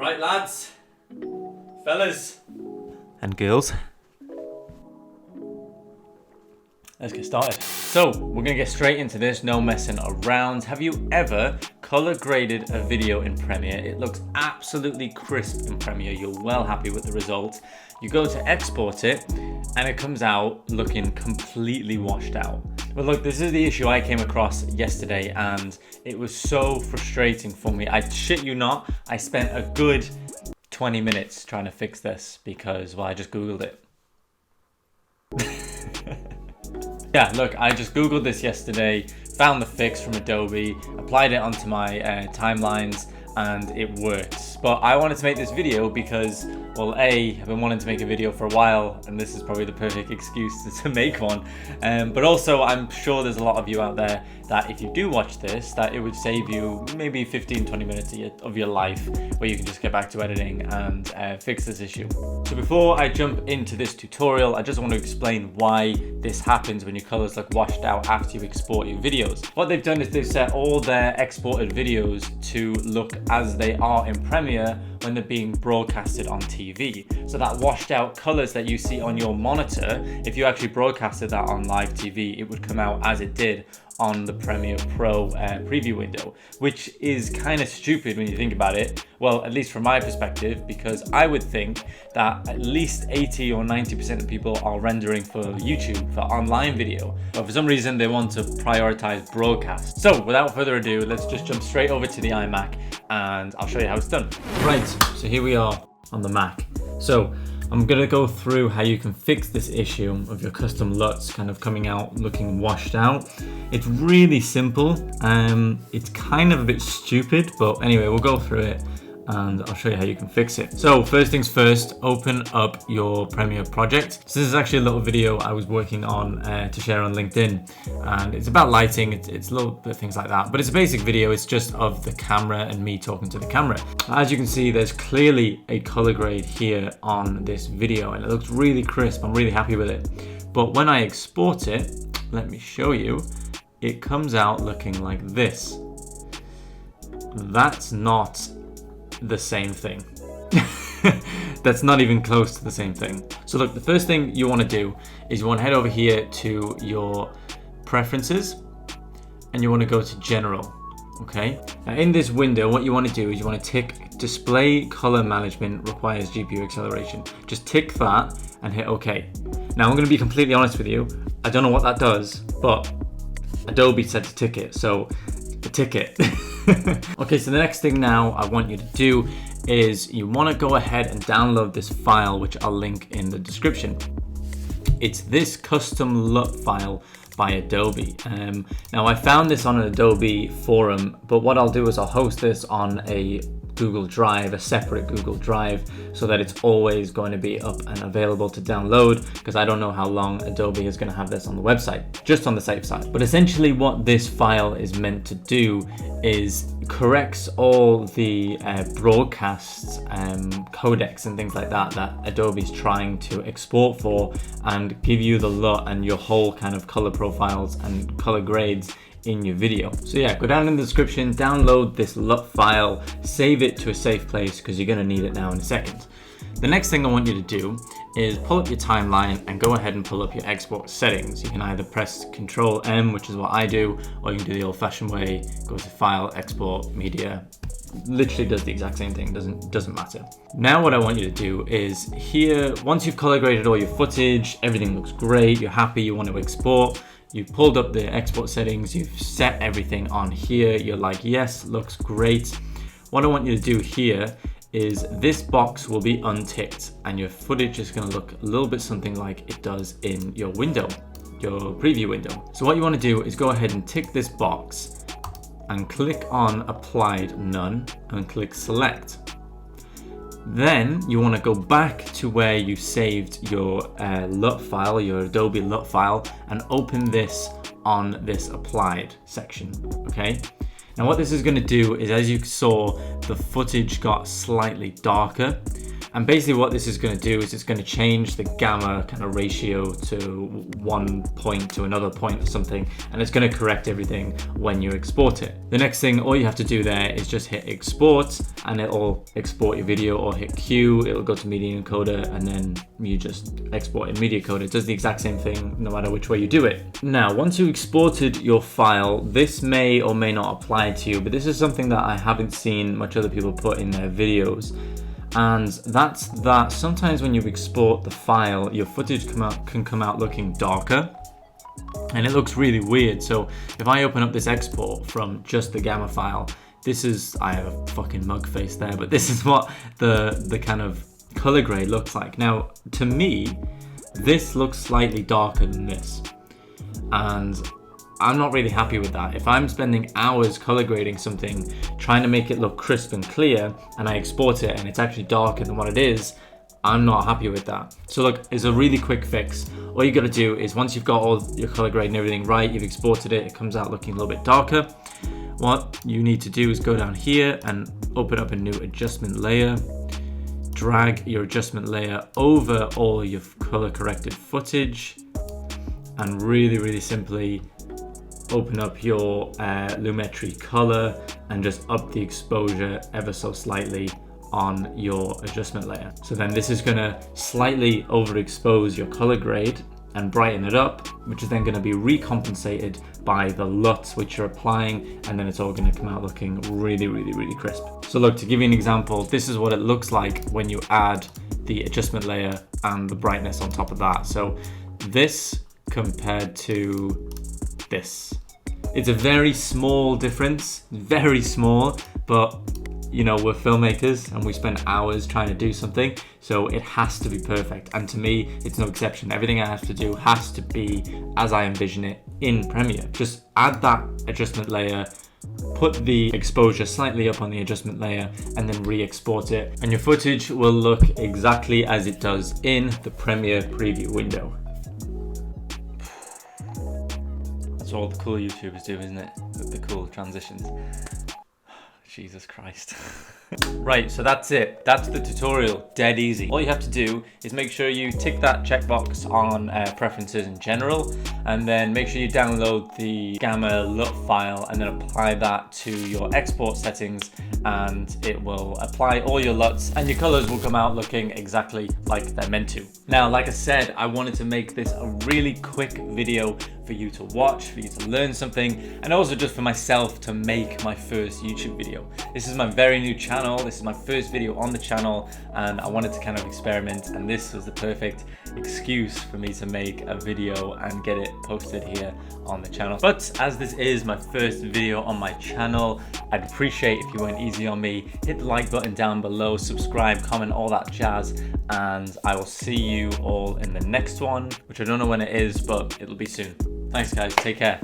Right, lads, fellas, and girls, let's get started. So we're gonna get straight into this, no messing around. Have you ever color graded a video in Premiere? It looks absolutely crisp in Premiere. You're well happy with the result. You go to export it and it comes out looking completely washed out. But look, this is the issue I came across yesterday and it was so frustrating for me. I shit you not, I spent a good 20 minutes trying to fix this because, well, I just Googled it. Yeah, look, I just Googled this yesterday, found the fix from Adobe, applied it onto my timelines, and it works. But I wanted to make this video because, well, A, I've been wanting to make a video for a while, and this is probably the perfect excuse to make one. But also, I'm sure there's a lot of you out there that if you do watch this, that it would save you maybe 15-20 minutes of your life where you can just get back to editing and fix this issue. So before I jump into this tutorial, I just want to explain why this happens when your colors look washed out after you export your videos. What they've done is they've set all their exported videos to look as they are in Premiere when they're being broadcasted on TV. So that washed out colors that you see on your monitor, if you actually broadcasted that on live TV, it would come out as it did on the Premiere Pro preview window, which is kind of stupid when you think about it. Well, at least from my perspective, because I would think that at least 80 or 90% of people are rendering for YouTube, for online video, but for some reason they want to prioritize broadcast. So without further ado, let's just jump straight over to the iMac and I'll show you how it's done. Right, so here we are on the Mac. So I'm gonna go through how you can fix this issue of your custom LUTs kind of coming out looking washed out. It's really simple. It's kind of a bit stupid, but anyway, we'll go through it and I'll show you how you can fix it. So first things first, open up your Premiere project. So this is actually a little video I was working on to share on LinkedIn, and it's about lighting, it's little bit of things like that, but it's a basic video. It's just of the camera and me talking to the camera. As you can see, there's clearly a color grade here on this video and it looks really crisp. I'm really happy with it. But when I export it, let me show you, it comes out looking like this. That's not the same thing. That's not even close to the same thing. So look, the first thing you want to do is you want to head over here to your preferences and you want to go to general. Okay, now in this window what you want to do is you want to tick display color management requires GPU acceleration. Just tick that and hit OK. Now I'm going to be completely honest with you, I don't know what that does, but Adobe said to tick it, so tick it. Okay, so the next thing now I want you to do is you want to go ahead and download this file, which I'll link in the description. It's this custom LUT file by Adobe. Now I found this on an Adobe forum, but what I'll do is I'll host this on a Google Drive, a separate Google Drive, so that it's always going to be up and available to download, because I don't know how long Adobe is going to have this on the website, just on the safe side. But essentially what this file is meant to do is corrects all the broadcasts, codecs and things like that that Adobe's trying to export for and give you the LUT and your whole kind of color profiles and color grades in your video. So yeah, go down in the description, download this LUT file, save it to a safe place because you're going to need it now in a second. The next thing I want you to do is pull up your timeline and go ahead and pull up your export settings. You can either press Control M, which is what I do, or you can do the old-fashioned way, go to File, Export, Media. Literally does the exact same thing, doesn't matter. Now what I want you to do is here, once you've color graded all your footage, everything looks great, you're happy, you want to export, you've pulled up the export settings, you've set everything on here, you're like, yes, looks great. What I want you to do here is this box will be unticked and your footage is going to look a little bit something like it does in your window, your preview window. So what you want to do is go ahead and tick this box and click on Applied None and click Select. Then you want to go back to where you saved your LUT file, your Adobe LUT file, and open this on this Applied section, okay? Now what this is going to do is, as you saw, the footage got slightly darker, And basically what this is going to do is it's going to change the gamma kind of ratio to one point to another point or something, and it's going to correct everything when you export it. The next thing, all you have to do there is just hit export, and it'll export your video, or hit Q, it'll go to media encoder, and then you just export in media encoder. It does the exact same thing no matter which way you do it. Now, once you exported your file, this may or may not apply to you, but this is something that I haven't seen much other people put in their videos. And that's that sometimes when you export the file, your footage can come out looking darker, and it looks really weird. So if I open up this export from just the gamma file, this is, I have a fucking mug face there, but this is what the kind of color grade looks like. Now, to me, this looks slightly darker than this, and I'm not really happy with that. If I'm spending hours color grading something, trying to make it look crisp and clear, and I export it and it's actually darker than what it is, I'm not happy with that. So look, it's a really quick fix. All you gotta do is, once you've got all your color grade and everything right, you've exported it, it comes out looking a little bit darker. What you need to do is go down here and open up a new adjustment layer. Drag your adjustment layer over all your color corrected footage, and really simply open up your Lumetri color and just up the exposure ever so slightly on your adjustment layer. So then this is gonna slightly overexpose your color grade and brighten it up, which is then gonna be recompensated by the LUTs which you're applying, and then it's all gonna come out looking really crisp. So look, to give you an example, this is what it looks like when you add the adjustment layer and the brightness on top of that. So this compared to this, it's a very small difference, very small, but you know, we're filmmakers and we spend hours trying to do something, so it has to be perfect. And to me, it's no exception. Everything I have to do has to be as I envision it in Premiere. Just add that adjustment layer, put the exposure slightly up on the adjustment layer, and then re-export it, and your footage will look exactly as it does in the Premiere preview window. That's all the cool YouTubers do, isn't it? With the cool transitions. Jesus Christ. Right, so that's it. That's the tutorial. Dead easy. All you have to do is make sure you tick that checkbox on preferences in general, and then make sure you download the Gamma LUT file and then apply that to your export settings, and it will apply all your LUTs, and your colors will come out looking exactly like they're meant to. Now, like I said, I wanted to make this a really quick video for you to watch, for you to learn something, and also just for myself to make my first YouTube video. This is my very new channel. This is my first video on the channel, and I wanted to kind of experiment, and this was the perfect excuse for me to make a video and get it posted here on the channel. But as this is my first video on my channel, I'd appreciate if you went easy on me, hit the like button down below, subscribe, comment, all that jazz, and I will see you all in the next one, which I don't know when it is, but it'll be soon. Thanks guys, take care.